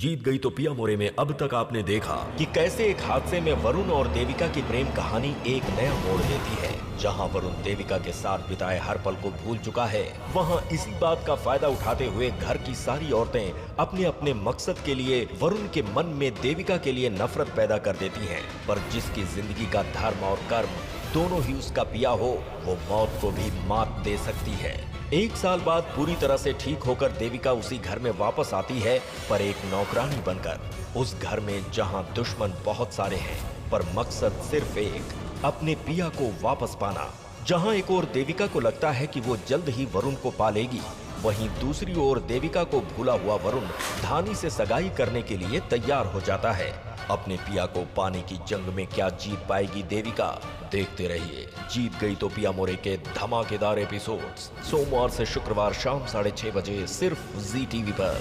जीत गई तो पिया मोरे में अब तक आपने देखा कि कैसे एक हादसे में वरुण और देविका की प्रेम कहानी एक नया मोड़ लेती है। जहां वरुण देविका के साथ बिताए हर पल को भूल चुका है, वहां इसी बात का फायदा उठाते हुए घर की सारी औरतें अपने अपने मकसद के लिए वरुण के मन में देविका के लिए नफरत पैदा कर देती हैं। पर जिसकी जिंदगी का धर्म और कर्म दोनों ही उसका पिया हो, वो मौत को भी मात दे सकती है। 1 साल बाद पूरी तरह से ठीक होकर देविका उसी घर में वापस आती है, पर एक नौकरानी बनकर। उस घर में जहां दुश्मन बहुत सारे हैं, पर मकसद सिर्फ एक, अपने पिया को वापस पाना। जहां एक ओर देविका को लगता है कि वो जल्द ही वरुण को पालेगी, वहीं दूसरी ओर देविका को भूला हुआ वरुण धानी से सगाई करने के लिए तैयार हो जाता है। अपने पिया को पाने की जंग में क्या जीत पाएगी देविका? देखते रहिए जीत गई तो पिया मोरे के धमाकेदार एपिसोड्स सोमवार से शुक्रवार शाम 6:30 बजे सिर्फ जी टीवी पर।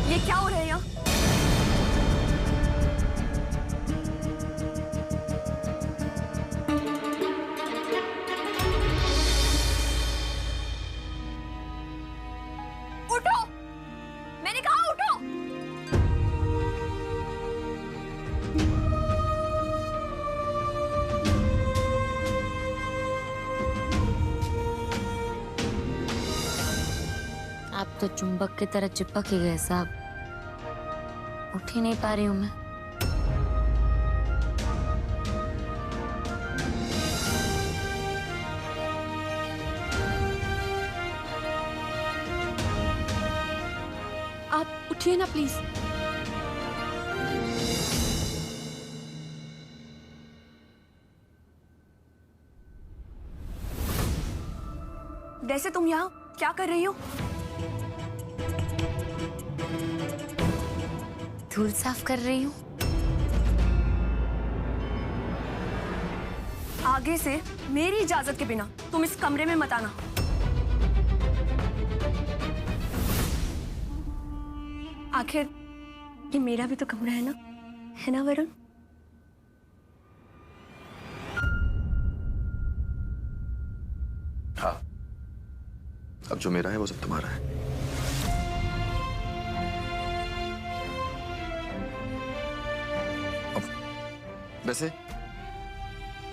ये क्या हो रहा है यहाँ? उठो! मैंने कहा उठो! आप तो चुंबक की तरह चिपक ही गए साहब। उठ ही नहीं पा रही हूं मैं। आप उठिए ना प्लीज। वैसे तुम यहाँ क्या कर रही हो? धूल साफ कर रही हूँ। आगे से मेरी इजाजत के बिना तुम इस कमरे में मत आना। आखिर ये मेरा भी तो कमरा है ना वरुण? हाँ, अब जो मेरा है वो सब तुम्हारा है। अब वैसे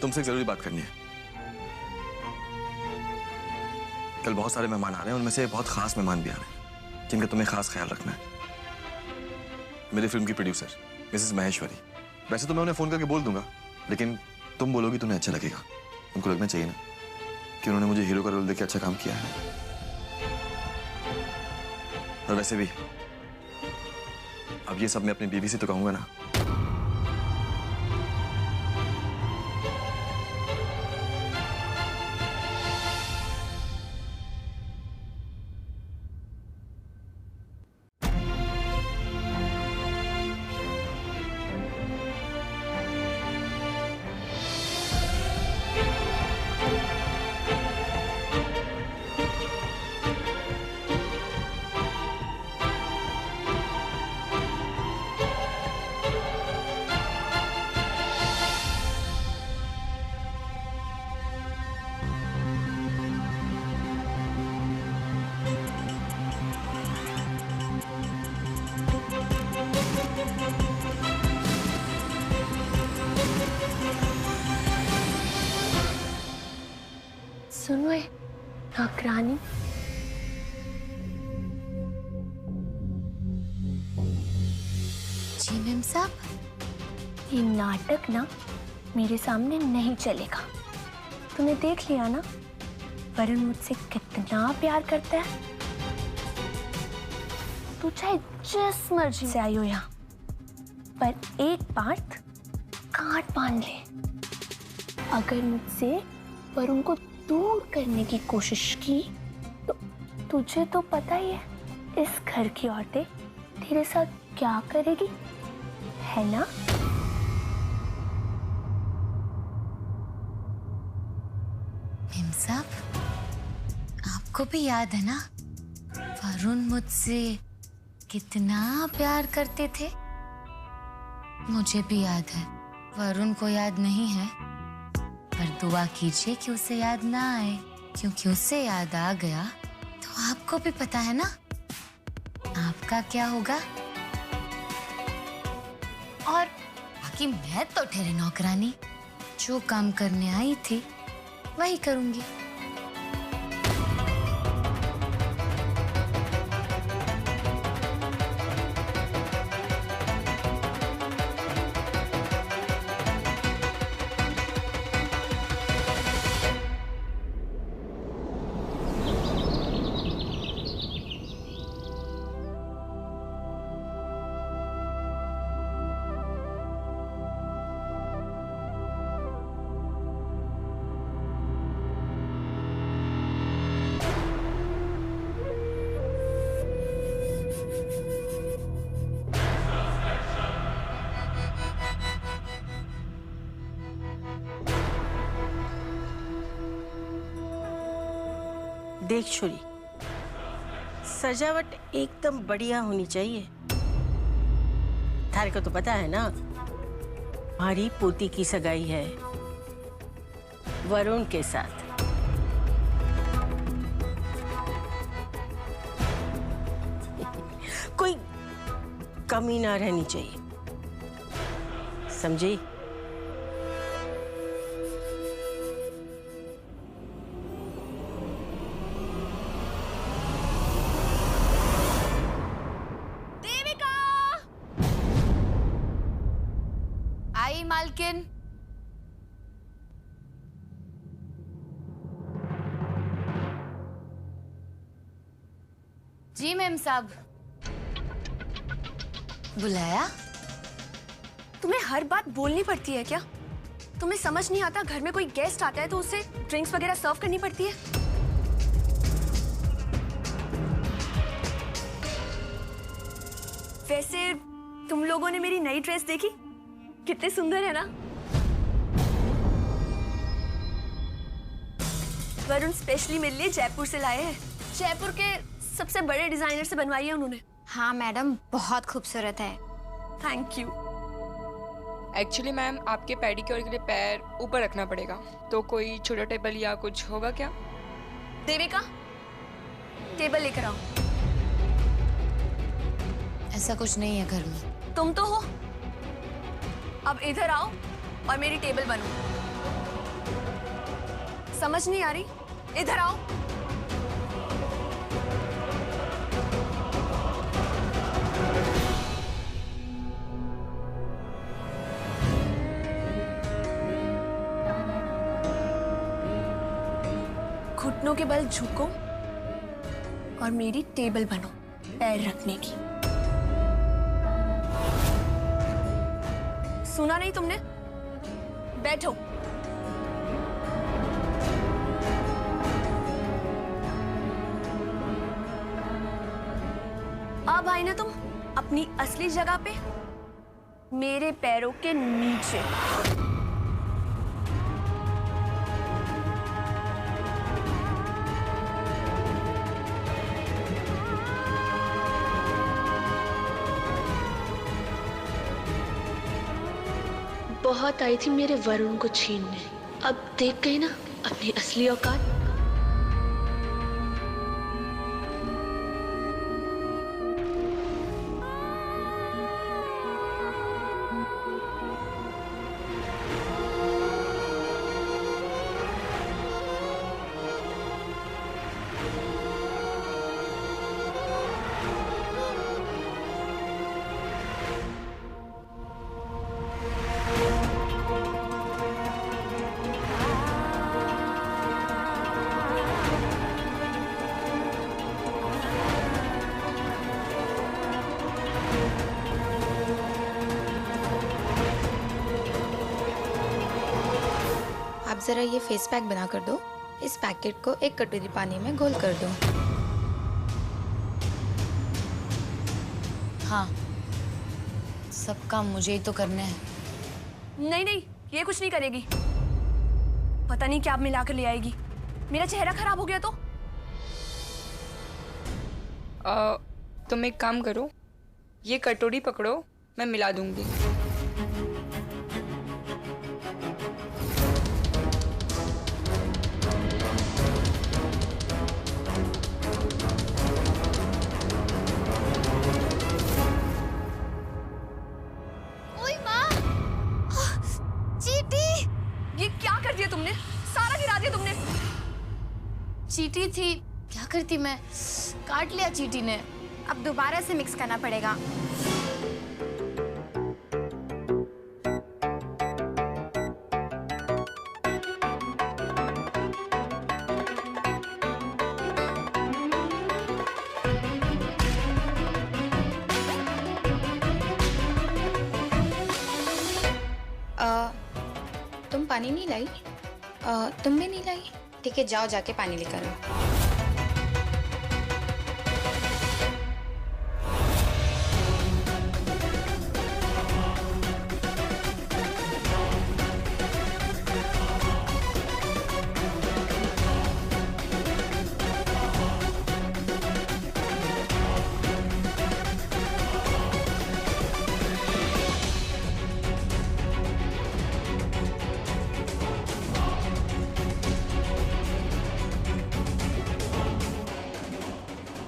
तुमसे एक जरूरी बात करनी है। कल बहुत सारे मेहमान आ रहे हैं, उनमें से बहुत खास मेहमान भी आ रहे हैं जिनका तुम्हें खास ख्याल रखना है। मेरी फिल्म की प्रोड्यूसर मिसेस महेश्वरी। वैसे तो मैं उन्हें फोन करके बोल दूंगा, लेकिन तुम बोलोगी तो उन्हें अच्छा लगेगा। उनको लगना चाहिए ना कि उन्होंने मुझे हीरो का रोल देके अच्छा काम किया है। और वैसे भी अब ये सब मैं अपनी बीवी से तो कहूंगा ना। सुनो नौकरानी, जी मैम साहब। ये नाटक ना मेरे सामने नहीं चलेगा। तूने देख लिया ना वरुण मुझसे कितना प्यार करता है। तू चाहे जिस मर्जी से आई हो यहाँ, पर एक बात गांठ बांध ले, अगर मुझसे वरुण को दूर करने की कोशिश की तो तुझे तो पता ही है इस घर की औरतें तेरे साथ क्या करेगी, है ना? मैम साहब, आपको भी याद है ना वरुण मुझसे कितना प्यार करते थे मुझे भी याद है। वरुण को याद नहीं है, पर दुआ कीजिए कि उसे याद ना आए, क्योंकि उसे याद आ गया तो आपको भी पता है ना आपका क्या होगा। और बाकी मैं तो ठहरे नौकरानी, जो काम करने आई थी वही करूंगी। देख छोरी, सजावट एकदम बढ़िया होनी चाहिए। थारे को तो पता है ना, हमारी पोती की सगाई है वरुण के साथ। कोई कमी ना रहनी चाहिए, समझी? आई मालकिन। जी मैम साहब। बुलाया? तुम्हें हर बात बोलनी पड़ती है क्या? तुम्हें समझ नहीं आता घर में कोई गेस्ट आता है तो उसे ड्रिंक्स वगैरह सर्व करनी पड़ती है? वैसे तुम लोगों ने मेरी नई ड्रेस देखी? कितनी सुंदर है ना? वरुण स्पेशली मेरे लिए जयपुर से लाए हैं। जयपुर के सबसे बड़े डिजाइनर से बनवाई है उन्होंने। हाँ मैडम, बहुत खूबसूरत है। Thank you. एक्चुअली मैम, आपके पेडिक्योर के लिए पैर ऊपर रखना पड़ेगा, तो कोई छोटा टेबल या कुछ होगा क्या? देविका, टेबल लेकर आओ। ऐसा कुछ नहीं है घर में। तुम तो हो। अब इधर आओ और मेरी टेबल बनो। समझ नहीं आ रही? इधर आओ। घुटनों के बल झुको और मेरी टेबल बनो पैर रखने की। सुना नहीं तुमने? बैठो। अब आई ना तुम अपनी असली जगह पे, मेरे पैरों के नीचे। बहुत आई थी मेरे वरुण को छीनने, अब देख गई ना अपनी असली औकात। आप जरा ये फेस पैक बना कर दो। इस पैकेट को एक कटोरी पानी में घोल कर दो। हाँ, सब काम मुझे ही तो करने हैं। नहीं नहीं, ये कुछ नहीं करेगी। पता नहीं क्या मिला कर ले आएगी। मेरा चेहरा खराब हो गया तो। तुम एक काम करो, ये कटोरी पकड़ो, मैं मिला दूंगी। ओए माँ, चीटी! ये क्या कर दिया तुमने? सारा गिरा दिया तुमने। चीटी थी, क्या करती मैं, काट लिया चीटी ने। अब दोबारा से मिक्स करना पड़ेगा। तुम पानी नहीं लाई? तुम भी नहीं लाई? ठीक है, जाओ जाके पानी लेकर आओ।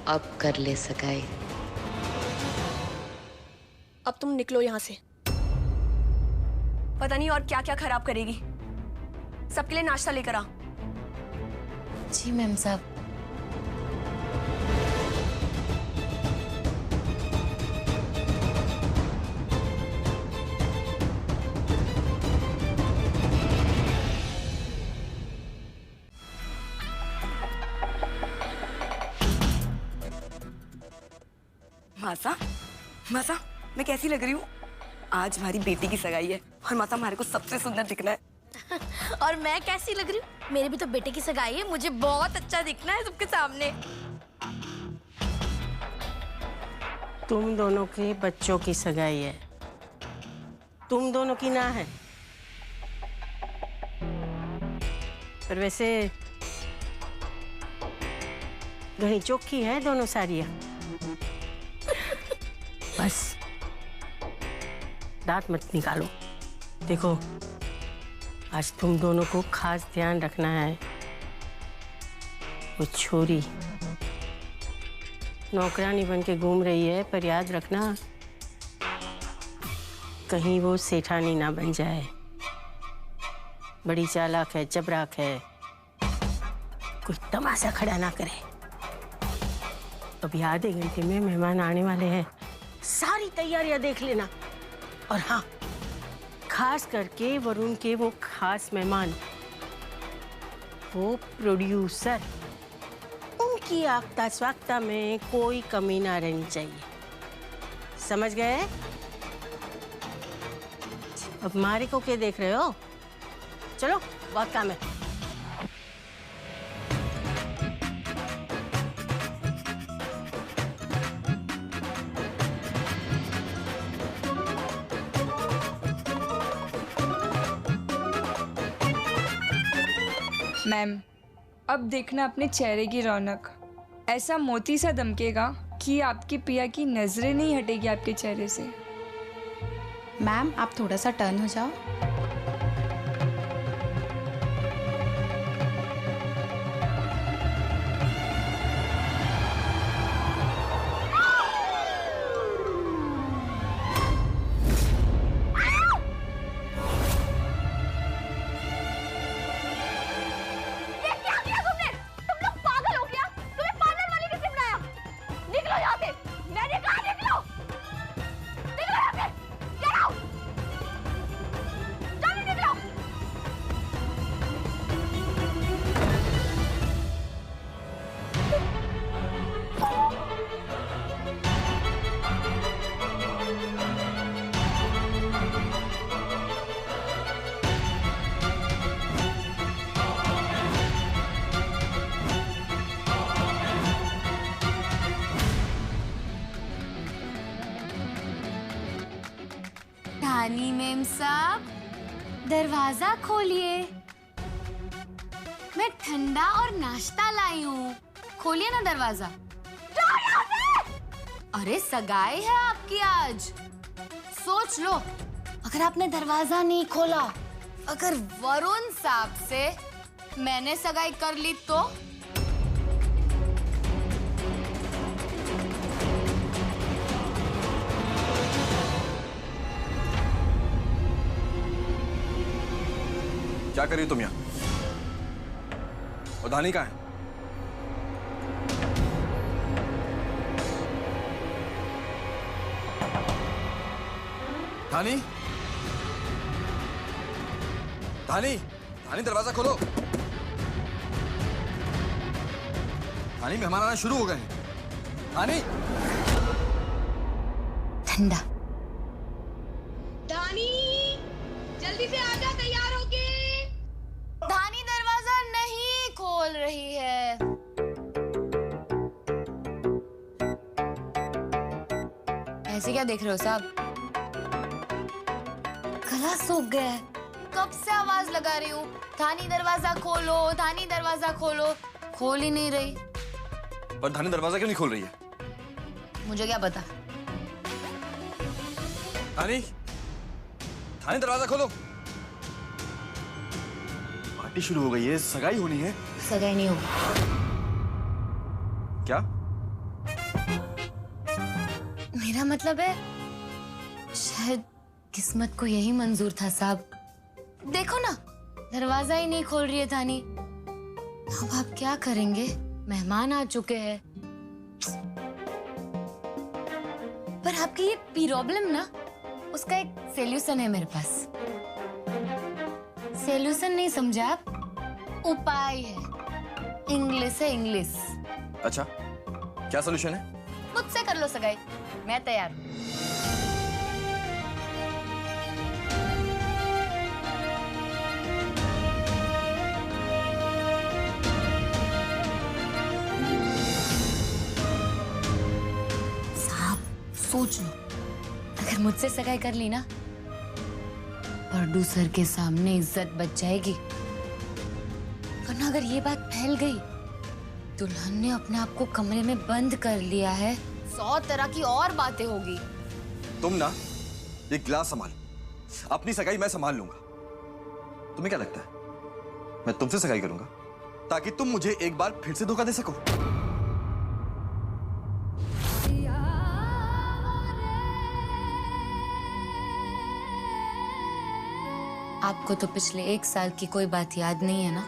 अब कर ले सगाई। अब तुम निकलो यहाँ से। पता नहीं और क्या क्या खराब करेगी। सबके लिए नाश्ता लेकर आ। जी मैम साहब। मासा, मासा, मैं कैसी लग रही हूँ? आज हमारी बेटी की सगाई है और मासा हमारे को सबसे सुंदर दिखना है। और मैं कैसी लग रही हूँ? मेरे भी तो बेटे की सगाई है, मुझे बहुत अच्छा दिखना है सबके सामने। तुम दोनों के बच्चों की सगाई है, तुम दोनों की ना है। पर वैसे घनी चौखी है दोनों साड़ियाँ। बस दांत मत निकालो। देखो, आज तुम दोनों को खास ध्यान रखना है। वो छोरी नौकरानी बन के घूम रही है, पर याद रखना कहीं वो सेठानी ना बन जाए। बड़ी चालाक है, चबराक है, कोई तमाशा खड़ा ना करे। अभी आधे घंटे में मेहमान आने वाले हैं, सारी तैयारियां देख लेना। और हाँ, खास करके वरुण के वो खास मेहमान, वो प्रोड्यूसर, उनकी आगता स्वागता में कोई कमी ना रहनी चाहिए। समझ गए? अब मारे को क्या देख रहे हो? चलो, बहुत काम है। मैम, अब देखना अपने चेहरे की रौनक, ऐसा मोती सा दमकेगा कि आपकी पिया की नजरें नहीं हटेगी आपके चेहरे से। मैम, आप थोड़ा सा टर्न हो जाओ। रानी मेम साहब, दरवाजा खोलिए। मैं ठंडा और नाश्ता लाई हूँ, खोलिए ना दरवाजा। जाओ यहाँ से! अरे सगाई है आपकी आज, सोच लो, अगर आपने दरवाजा नहीं खोला, अगर वरुण साहब से मैंने सगाई कर ली तो? क्या कर रही हो तुम यहाँ? और धानी कहाँ है? धानी, धानी, धानी दरवाजा खोलो। धानी मेहमान आना शुरू हो गए हैं। धानी, ठंडा। धानी, जल्दी से आजा, तैयार होके। धानी दरवाजा नहीं खोल रही है। ऐसे क्या देख रहे हो साहब? गला सूख गया है, कब से आवाज लगा रही हूँ, धानी दरवाजा खोलो, धानी दरवाजा खोलो, खोल ही नहीं रही। पर धानी दरवाजा क्यों नहीं खोल रही है? मुझे क्या पता। धानी, धानी दरवाजा खोलो। पार्टी शुरू हो गई है, सगाई होनी है। सगाई नहीं होगी। क्या? मेरा मतलब है शायद किस्मत को यही मंजूर था साहब। देखो ना, दरवाजा ही नहीं खोल रही है धानी। अब आप क्या करेंगे? मेहमान आ चुके हैं। पर आपकी ये प्रॉब्लम ना, उसका एक सॉल्यूशन है मेरे पास। सॉल्यूशन नहीं समझे आप, उपाय है। इंग्लिश है, इंग्लिश। अच्छा, क्या सॉल्यूशन है? मुझसे कर लो सगाई, मैं तैयार हूं। साहब सोच लो, अगर मुझसे सगाई कर ली ना, प्रोड्यूसर के सामने इज्जत बच जाएगी। वरना अगर ये बात फैल गई, दुल्हन ने अपने आप को कमरे में बंद कर लिया है, 100 तरह की और बातें होगी। तुम ना ये गिलास संभाल, अपनी सगाई मैं संभाल लूंगा। तुम्हें क्या लगता है मैं तुमसे सगाई करूंगा ताकि तुम मुझे एक बार फिर से धोखा दे सको? आपको तो पिछले 1 साल की कोई बात याद नहीं है ना?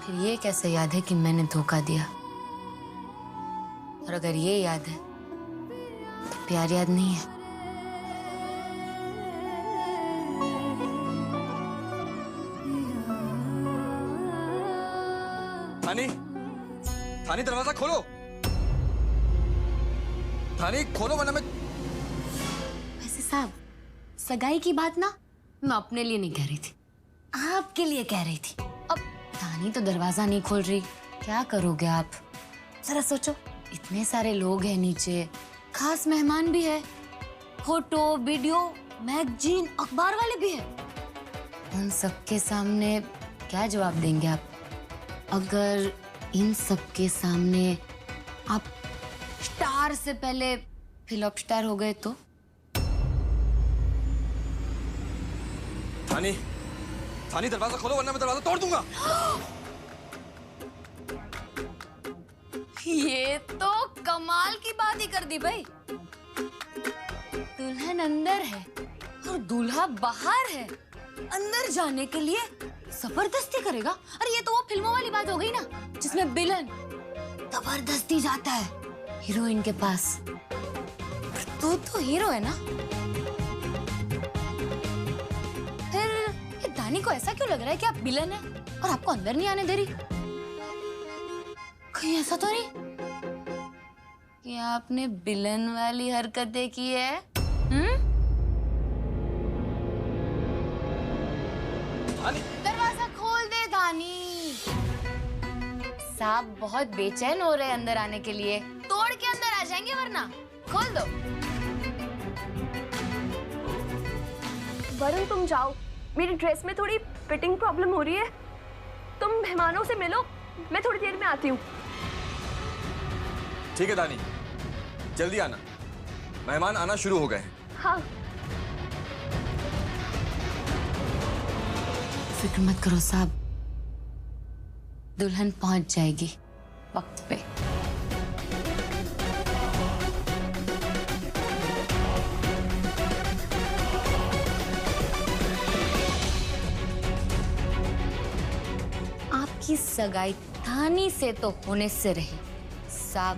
फिर ये कैसे याद है कि मैंने धोखा दिया? और अगर ये याद है तो प्यार याद नहीं है। थानी, थानी दरवाजा खोलो। थानी खोलो वरना मैं। वैसे साहब, सगाई की बात ना मैं अपने लिए नहीं कह रही थी, आपके लिए कह रही थी। अब धानी तो दरवाजा नहीं खोल रही, क्या करोगे आप? जरा सोचो, इतने सारे लोग हैं नीचे, खास मेहमान भी है, फोटो, वीडियो, मैगजीन, अखबार वाले भी हैं। उन सबके सामने क्या जवाब देंगे आप? अगर इन सबके सामने आप स्टार से पहले फ्लॉप स्टार हो गए तो? थानी, थानी दरवाजा खोलो वरना मैं दरवाजा तोड़ दूंगा। ये तो कमाल की बात ही कर दी भाई। दुल्हन अंदर है और दूल्हा बाहर है, अंदर जाने के लिए जबरदस्ती करेगा? अरे ये तो वो फिल्मों वाली बात हो गई ना, जिसमें विलन जबरदस्ती जाता है हीरोइन के पास। तू तो हीरो है ना? फिर ये दानी को ऐसा क्यों लग रहा है कि आप विलन है और आपको अंदर नहीं आने दे रही? कहीं ऐसा तो नहीं कि आपने विलन वाली हरकतें की है? दरवाजा खोल दे धानी। साहब बहुत बेचैन हो रहे हैं अंदर आने के लिए, तोड़ के अंदर आ जाएंगे वरना। खोल दो। वरुण तुम जाओ, मेरी ड्रेस में थोड़ी फिटिंग प्रॉब्लम हो रही है। तुम मेहमानों से मिलो, मैं थोड़ी देर में आती हूँ। ठीक है दानी, जल्दी आना, मेहमान आना शुरू हो गए हैं। हाँ। फिक्र मत करो साहब, दुल्हन पहुंच जाएगी वक्त पे। आपकी सगाई थानी से तो होने से रही साहब,